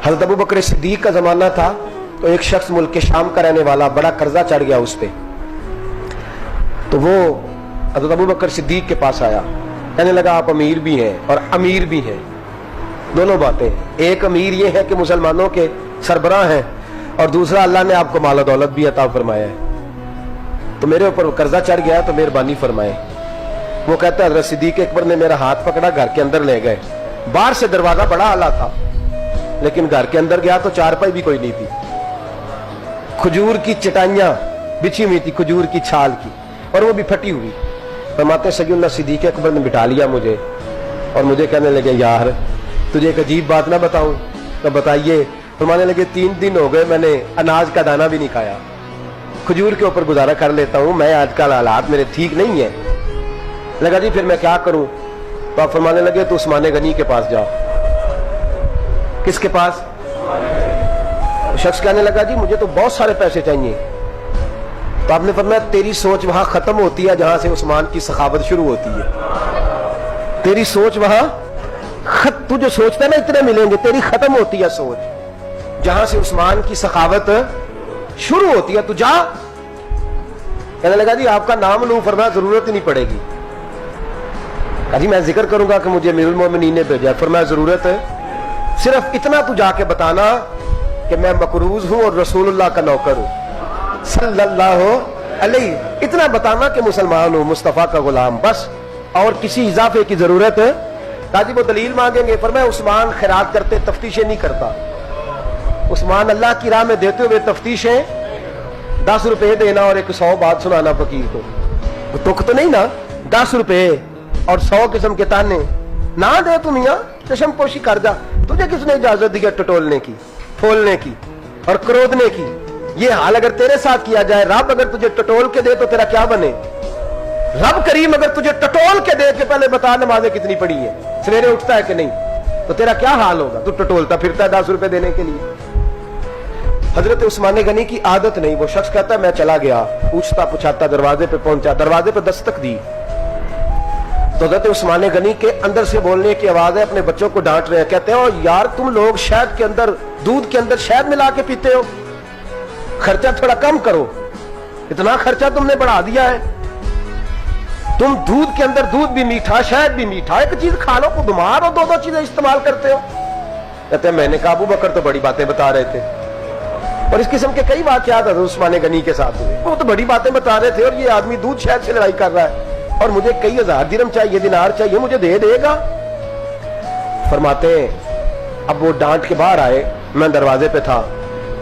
हज़रत अबू बकर सिद्दीक का ज़माना था, तो एक शख्स मुल्क के शाम का रहने वाला, बड़ा कर्जा चढ़ गया उस पर। तो वो हज़रत अबू बकर सिद्दीक के पास आया, कहने लगा आप अमीर भी हैं और अमीर भी हैं, दोनों बातें। एक अमीर ये है कि मुसलमानों के सरबराह हैं, और दूसरा अल्लाह ने आपको माल दौलत भी अता फरमाया है, तो मेरे ऊपर कर्जा चढ़ गया, तो मेहरबानी फरमाए। वो कहता है हज़रत सिद्दीक अकबर ने मेरा हाथ पकड़ा, घर के अंदर ले गए। बाहर से दरवाजा बड़ा आला था, लेकिन घर के अंदर गया तो चारपाई भी कोई नहीं थी, खजूर की चटाइयां बिछी हुई थी, खजूर की छाल की, और वो भी फटी हुई। फरमाते सैयदना सिद्दीक अकबर ने बिठा लिया मुझे, और मुझे कहने लगे यार तुझे एक अजीब बात ना बताऊं? तो बताइए। फरमाने लगे 3 दिन हो गए मैंने अनाज का दाना भी नहीं खाया, खजूर के ऊपर गुजारा कर लेता हूं, मैं आजकल हालात मेरे ठीक नहीं है। लगा जी फिर मैं क्या करूं? तो आप फरमाने लगे तो उस्मान गनी के पास जाओ। किसके पास? शख्स कहने लगा जी मुझे तो बहुत सारे पैसे चाहिए। तो आपने फरमाया तेरी सोच वहां खत्म होती है जहां से उस्मान की सखावत शुरू होती है। तेरी सोच वहां तू जो सोचता है ना इतने मिलेंगे, तेरी खत्म होती है सोच जहां से उस्मान की सखावत शुरू होती है। तू जा। कहने लगा जी आपका नाम लूं? फरमाया जरूरत ही नहीं पड़ेगी। कहा जी मैं जिक्र करूंगा कि मुझे अमीरुल मोमिनीन ने भेजा। फरमाया जरूरत है, सिर्फ इतना तू जाके बताना कि मैं मकरूज हूं और रसूलुल्लाह का नौकर हूं सल्लल्लाहु अलैहि, इतना बताना कि मुसलमान हूं, मुस्तफा का गुलाम, बस, और किसी इजाफे की जरूरत है। कहा जी वो दलील मांगेंगे। फरमाया उस्मान खैरात करते तफ्तीशें नहीं करता, उस्मान अल्लाह की राह में देते हुए तफ्तीशें 10 रुपए देना और एक 100 बात सुनाना फकीर को, तुक तो नहीं ना, 10 रुपए और 100 किस्म के ताने ना दे तू मियां, चशम पोशी कर जा। तुझे किसने इजाजत दी है टटोलने की, फोलने की और क्रोधने की? ये हाल अगर तेरे साथ किया जाए, रब अगर तुझे टटोल के दे तो तेरा क्या बने? रब करीम अगर तुझे टटोल के दे के पहले बता नमाजें कितनी पड़ी है, सवेरे उठता है कि नहीं, तो तेरा क्या हाल होगा? तू टटोलता फिरता है 10 रुपए देने के लिए। हजरत उस्मान गनी की आदत नहीं। वो शख्स कहता है मैं चला गया, पूछता पुछाता दरवाजे पे पहुंचा, दरवाजे पे दस्तक दी तो हजरत उस्मान गनी के अंदर से बोलने की आवाज है, अपने बच्चों को डांट रहे हैं। कहते हैं ओ यार तुम लोग शहद के अंदर, दूध के अंदर शहद मिला के पीते हो, खर्चा थोड़ा कम करो, इतना खर्चा तुमने बढ़ा दिया है। तुम दूध के अंदर दूध भी मीठा, शहद भी मीठा, एक चीज खा लो, बीमार हो, 2-2 चीजें इस्तेमाल करते हो। कहते हैं मैंने कहा अबू बकर तो बड़ी बातें बता रहे थे, और इस किस्म के कई वाकयात उस्मान गनी के साथ हुए, वो तो बड़ी बातें बता रहे थे, और ये आदमी दूध शहद से लड़ाई कर रहा है, और मुझे कई हजार दिरहम चाहिए, दिनार चाहिए, मुझे दे देगा? फरमाते अब वो डांट के बाहर आए, मैं दरवाजे पे था,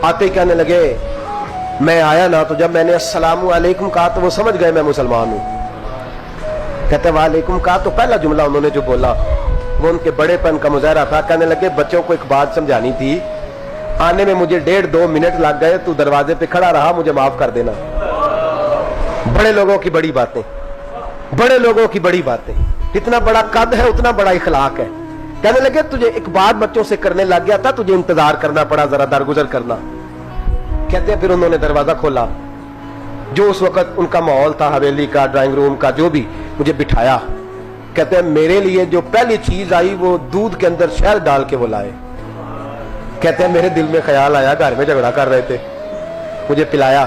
आते ही कहने लगे मैं आया ना, तो जब मैंने अस्सलामु अलैकुम कहा तो वो समझ गए मैं मुसलमान हूं। कहते वालेकुम कहा तो पहला जुमला उन्होंने जो बोला वो उनके बड़ेपन का मुजाहरा था। कहने लगे बच्चों को एक बात समझानी थी, आने में मुझे 1.5-2 मिनट लग गए, तू दरवाजे पे खड़ा रहा, मुझे माफ कर देना। बड़े लोगों की बड़ी बातें, बड़े लोगों की बड़ी बातें, इतना बड़ा कद है उतना बड़ा इखलाक है। कहने लगे तुझे एक बात बच्चों से करने लग गया था, तुझे इंतजार करना पड़ा, जरा दरगुजर करना। कहते हैं फिर उन्होंने दरवाजा खोला, जो उस वक्त उनका माहौल था हवेली का, ड्राइंग रूम का, जो भी, मुझे बिठाया। कहते हैं मेरे लिए जो पहली चीज आई वो दूध के अंदर शहद डाल के वो लाए। कहते हैं मेरे दिल में ख्याल आया घर में झगड़ा कर रहे थे, मुझे पिलाया,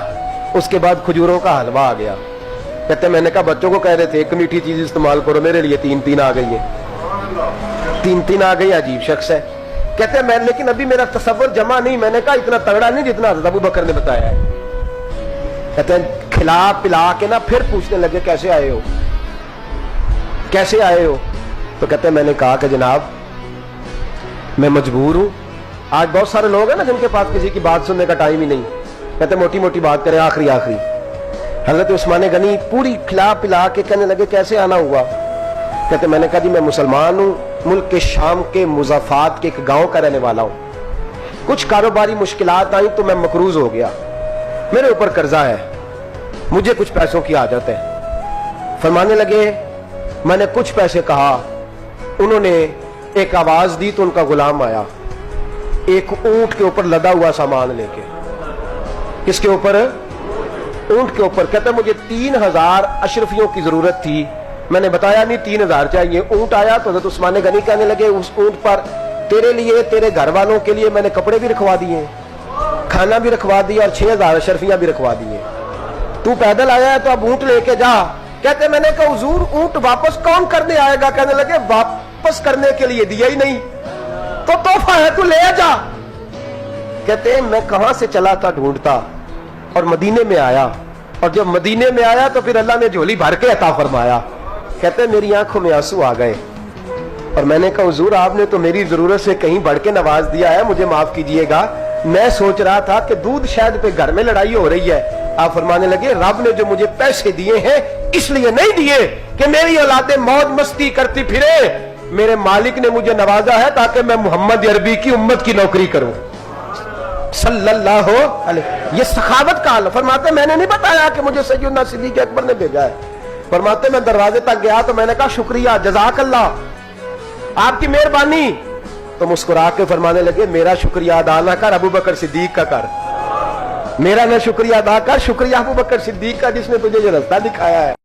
उसके बाद खजूरों का हलवा आ गया। कहते हैं मैंने कहा बच्चों को कह रहे थे एक मीठी चीज इस्तेमाल करो, मेरे लिए 3-3 आ गई है, 3-3 आ गई, अजीब शख्स है। कहते हैं मैं, लेकिन अभी मेरा तसव्वुर जमा नहीं, मैंने कहा इतना तगड़ा नहीं जितना हज़रत अबू बकर ने बताया है। कहते हैं खिला पिला के ना फिर पूछने लगे कैसे आए हो, कैसे आए हो? तो कहते हैं मैंने कहा कि जनाब मैं मजबूर हूं। आज बहुत सारे लोग हैं ना जिनके पास किसी की बात सुनने का टाइम ही नहीं, कहते मोटी मोटी बात करें, आखिरी आखिरी। हजरत उस्मान गनी पूरी खिला पिला के कहने लगे कैसे आना हुआ? कहते मैंने कहा जी मैं मुसलमान हूं, मुल्क के शाम के मुज़ाफात के एक गांव का रहने वाला हूं, कुछ कारोबारी मुश्किलात आई तो मैं मकरूज हो गया, मेरे ऊपर कर्जा है, मुझे कुछ पैसों की आदत है। फरमाने लगे मैंने कुछ पैसे कहा, उन्होंने एक आवाज दी तो उनका गुलाम आया एक ऊंट के ऊपर लदा हुआ सामान लेके। किसके ऊपर? ऊंट के ऊपर। कहता मुझे 3000 अशरफियों की जरूरत थी, मैंने बताया नहीं 3000 चाहिए। ऊंट आया तो हज़रत उस्मान गनी कहने लगे उस ऊंट पर तेरे लिए, तेरे घर वालों के लिए मैंने कपड़े भी रखवा दिए, खाना भी रखवा दिया और 6000 अशरफियां भी रखवा दिए। तू पैदल आया है तो अब ऊंट लेके जा। कहते मैंने कहा हुजूर ऊंट वापस कौन करने आएगा? कहने लगे वापस करने के लिए दिया ही नहीं तो तोहफा है, तू ले जा। कहते मैं कहां से चला था ढूंढता और मदीने में आया, और जब मदीने में आया तो फिर अल्लाह ने झोली भर के अता फरमाया। कहते मेरी आंखों में आंसू आ गए और मैंने कहा हुजूर आपने तो मेरी जरूरत से कहीं बढ़ के नवाज दिया है, मुझे माफ कीजिएगा। मैं सोच रहा था कि दूध शायद पे घर में लड़ाई हो रही है। आप फरमाने लगे रब ने जो मुझे पैसे दिए हैं इसलिए नहीं दिए कि मेरी औलादे मौज मस्ती करती फिरे, मेरे मालिक ने मुझे नवाजा है ताकि मैं मोहम्मद अरबी की उम्मत की नौकरी करूं सल्लल्लाहु अलैहि। ये सखावत का हाल। फरमाते मैंने नहीं बताया कि मुझे सैयदना सिद्दीक अकबर ने भेजा है। फरमाते मैं दरवाजे तक गया तो मैंने कहा शुक्रिया, जज़ाकल्लाह, आपकी मेहरबानी। तो मुस्कुरा के फरमाने लगे मेरा शुक्रिया अदा ना कर, अबू बकर सिद्दीक का कर। मेरा न शुक्रिया अदा कर, शुक्रिया अबू बकर सिद्दीक का जिसने तुझे ये रास्ता दिखाया है।